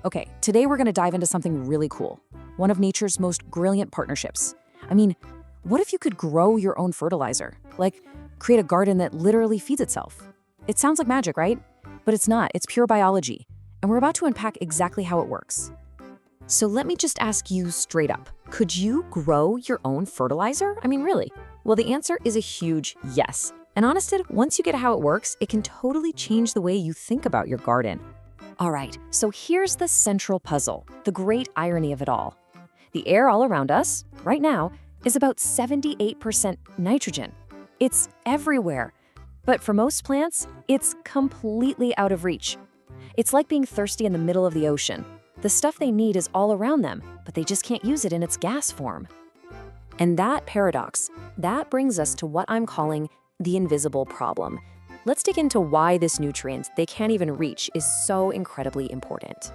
Okay, today we're gonna dive into something really cool. One of nature's most brilliant partnerships. I mean, what if you could grow your own fertilizer? Like, create a garden that literally feeds itself? It sounds like magic, right? But it's not, it's pure biology. And we're about to unpack exactly how it works. So let me just ask you straight up. Could you grow your own fertilizer? I mean, really? Well, the answer is a huge yes. And honestly, once you get how it works, it can totally change the way you think about your garden. All right, so here's the central puzzle, the great irony of it all. The air all around us, right now, is about 78% nitrogen. It's everywhere. But for most plants, it's completely out of reach. It's like being thirsty in the middle of the ocean. The stuff they need is all around them, but they just can't use it in its gas form. And that paradox, that brings us to what I'm calling the invisible problem. Let's dig into why this nutrient they can't even reach is so incredibly important.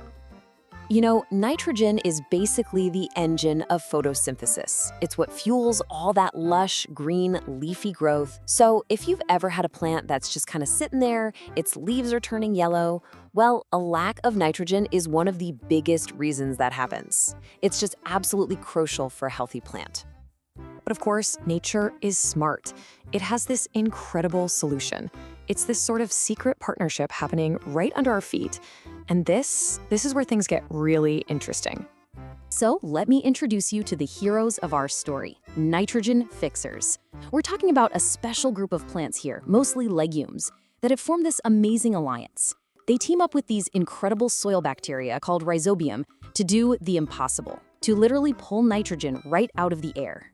You know, nitrogen is basically the engine of photosynthesis. It's what fuels all that lush, green, leafy growth. So if you've ever had a plant that's just kind of sitting there, its leaves are turning yellow, well, a lack of nitrogen is one of the biggest reasons that happens. It's just absolutely crucial for a healthy plant. But of course, nature is smart. It has this incredible solution. It's this sort of secret partnership happening right under our feet. And this is where things get really interesting. So let me introduce you to the heroes of our story, nitrogen fixers. We're talking about a special group of plants here, mostly legumes, that have formed this amazing alliance. They team up with these incredible soil bacteria called Rhizobium to do the impossible, to literally pull nitrogen right out of the air.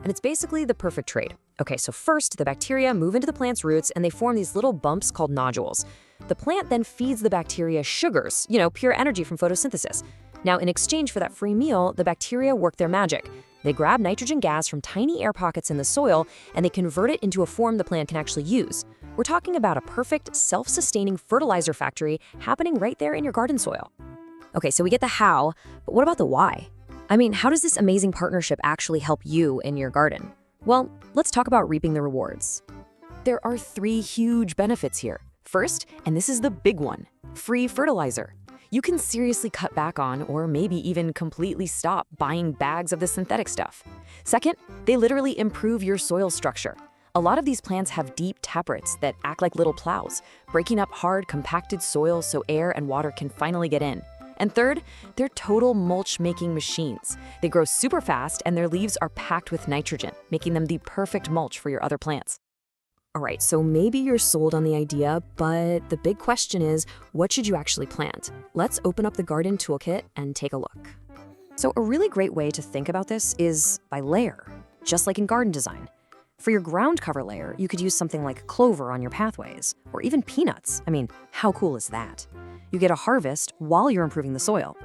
And it's basically the perfect trade. Okay, so first, the bacteria move into the plant's roots and they form these little bumps called nodules. The plant then feeds the bacteria sugars, pure energy from photosynthesis. Now, in exchange for that free meal, the bacteria work their magic. They grab nitrogen gas from tiny air pockets in the soil and they convert it into a form the plant can actually use. We're talking about a perfect, self-sustaining fertilizer factory happening right there in your garden soil. Okay, so we get the how, but what about the why? I mean, how does this amazing partnership actually help you in your garden? Well, let's talk about reaping the rewards. There are 3 huge benefits here. First, and this is the big one, free fertilizer. You can seriously cut back on, or maybe even completely stop buying bags of the synthetic stuff. Second, they literally improve your soil structure. A lot of these plants have deep taproots that act like little plows, breaking up hard, compacted soil so air and water can finally get in. And third, they're total mulch-making machines. They grow super fast and their leaves are packed with nitrogen, making them the perfect mulch for your other plants. All right, so maybe you're sold on the idea, but the big question is, what should you actually plant? Let's open up the garden toolkit and take a look. So a really great way to think about this is by layer, just like in garden design. For your ground cover layer, you could use something like clover on your pathways, or even peanuts. I mean, how cool is that? You get a harvest while you're improving the soil.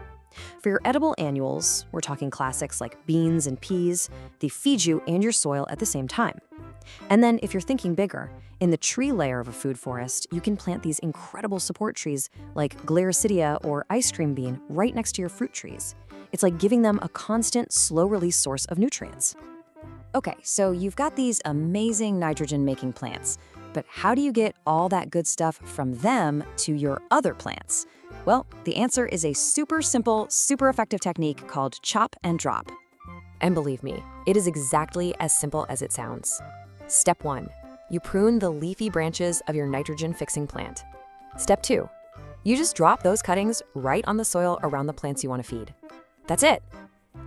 For your edible annuals, we're talking classics like beans and peas, they feed you and your soil at the same time. And then if you're thinking bigger, in the tree layer of a food forest, you can plant these incredible support trees like Gliricidia or ice cream bean right next to your fruit trees. It's like giving them a constant, slow-release source of nutrients. Okay, so you've got these amazing nitrogen-making plants, but how do you get all that good stuff from them to your other plants? Well, the answer is a super simple, super effective technique called chop and drop. And believe me, it is exactly as simple as it sounds. Step 1, you prune the leafy branches of your nitrogen-fixing plant. Step 2, you just drop those cuttings right on the soil around the plants you want to feed. That's it.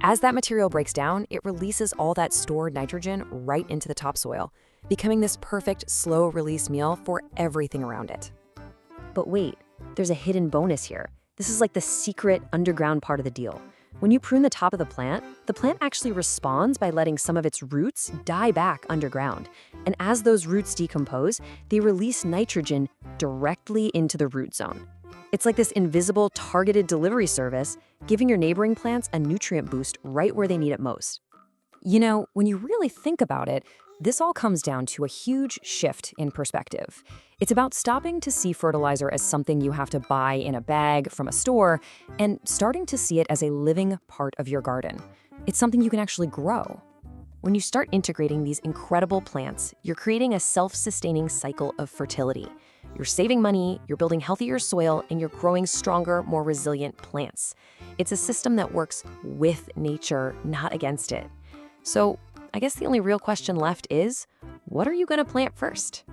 As that material breaks down, it releases all that stored nitrogen right into the topsoil, becoming this perfect slow-release meal for everything around it. But wait, there's a hidden bonus here. This is like the secret underground part of the deal. When you prune the top of the plant actually responds by letting some of its roots die back underground. And as those roots decompose, they release nitrogen directly into the root zone. It's like this invisible targeted delivery service, giving your neighboring plants a nutrient boost right where they need it most. You know, when you really think about it, this all comes down to a huge shift in perspective. It's about stopping to see fertilizer as something you have to buy in a bag from a store and starting to see it as a living part of your garden. It's something you can actually grow. When you start integrating these incredible plants, you're creating a self-sustaining cycle of fertility. You're saving money, you're building healthier soil, and you're growing stronger, more resilient plants. It's a system that works with nature, not against it. So I guess the only real question left is, what are you going to plant first?